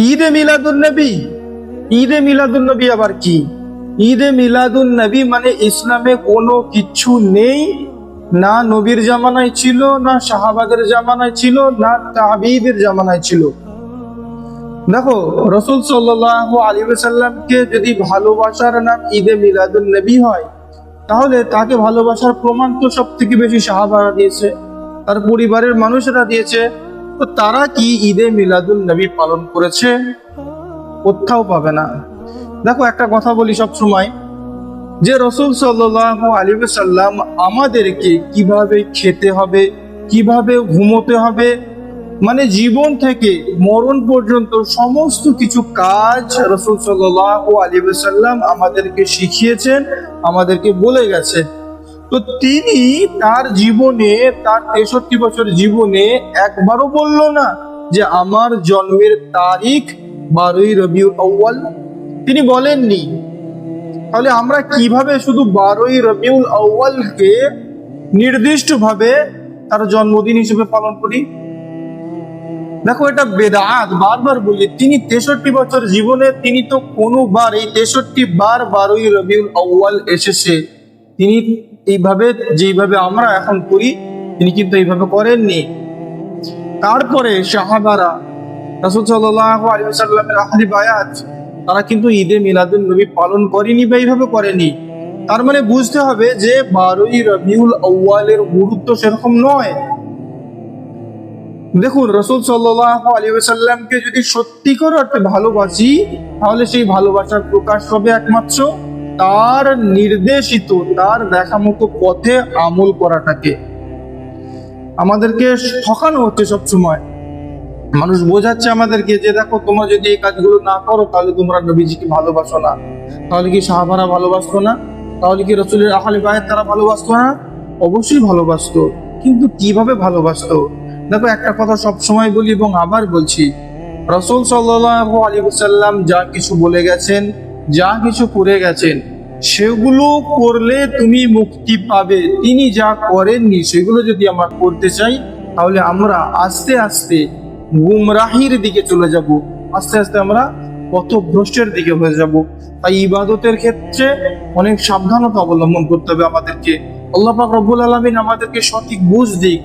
ঈদে মিলাদুন নবী, ঈদে মিলাদুন নবী আবার কি? ঈদে মিলাদুন নবী মানে ইসলামে কোনো কিছু নেই, না নবীর জামানায় ছিল, না সাহাবাদের জামানায় ছিল, না তাবিঈদের জামানায় ছিল। দেখো, রাসূল সাল্লাল্লাহু আলাইহি ওয়াসাল্লামকে যদি ভালোবাসার নাম ঈদে মিলাদুন নবী হয়, তাহলে তাকে ভালোবাসার প্রমাণ তো সব থেকে বেশি সাহাবারা দিয়েছে, তার পরিবারের মানুষেরা দিয়েছে। তো তারা কি ঈদে মিলাদুন নবী পালন করেছে? কোথাও পাবে না। দেখো, একটা কথা বলি সব সময়, যে রাসূল সাল্লাল্লাহু আলাইহি ওয়াসাল্লাম আমাদেরকে কিভাবে খেতে হবে, কিভাবে ঘুমোতে হবে, মানে জীবন থেকে মরণ পর্যন্ত সমস্ত কিছু কাজ রাসূল সাল্লাল্লাহু আলাইহি ওয়াসাল্লাম আমাদেরকে শিখিয়েছেন, আমাদেরকে বলে গেছে। তো তিনি তার জীবনে, তার 63 বছর জীবনে একবারও বলল না যে আমার জন্মের তারিখ 12ই রবিউল আউয়াল। তিনি বলেননি। তাহলে আমরা কিভাবে শুধু 12ই রবিউল আউয়ালকে নির্দিষ্টভাবে তার জন্মদিন হিসেবে পালন করি? দেখো, এটা বেদাত। বারবার বলি, তিনি 63 বছর জীবনে তিনি তো কোনোবার এই 63 বার 12ই রবিউল আউয়াল এসেছে, তিনি এইভাবে যেইভাবে আমরা এখন করি তিনি কিন্তু এইভাবে করেননি। তারপরে সাহাবারা রাসূল সাল্লাল্লাহু আলাইহি ওয়াসাল্লামের আহলি বায়াত তারা কিন্তু ঈদে মিলাদুন নবী পালন করেনি বা এইভাবে করেনি। তার মানে বুঝতে হবে যে 12ই রবিউল আউয়ালের গুরুত্ব সেরকম নয়। দেখুন, রাসূল সাল্লাল্লাহু আলাইহি ওয়াসাল্লামকে যদি সত্যিকার অর্থে ভালোবাসি, তাহলে সেই ভালোবাসার প্রকাশ হবে একমাত্র তার নির্দেশিত, তার দেখামতো পথে আমল করাটাকে। আমাদেরকে ঠকানো হচ্ছে সব সময়। মানুষ বোঝাচ্ছে আমাদেরকে যে দেখো, তোমরা যদি এই কাজগুলো না করো তাহলে তোমরা নবীজিকে ভালোবাসো না। তাহলে কি সাহাবারা ভালোবাসতো না? তাহলে কি রাসূলের আহলে বায়াত তারা ভালোবাসতো না? অবশ্যই ভালোবাসতো, কিন্তু কিভাবে ভালোবাসতো? দেখো, একটা কথা সব সময় বলি এবং আবার বলছি, রাসূল সাল্লাল্লাহু আলাইহি ওয়াসাল্লাম যা কিছু বলে গেছেন, যা কিছু করে গেছেন, সেগুলো করলে তুমি মুক্তি পাবে। তিনি যা করেননি সেগুলো যদি আমরা করতে চাই, তাহলে আমরা আস্তে আস্তে গুমরাহির দিকে চলে যাব, আস্তে আস্তে আমরা পথভ্রষ্টের দিকে হয়ে যাব। তাই ইবাদতের ক্ষেত্রে অনেক সাবধানতা অবলম্বন করতে হবে আমাদেরকে। আল্লাহ পাক রব্বুল আলামিন আমাদেরকে সঠিক বুঝ দিক।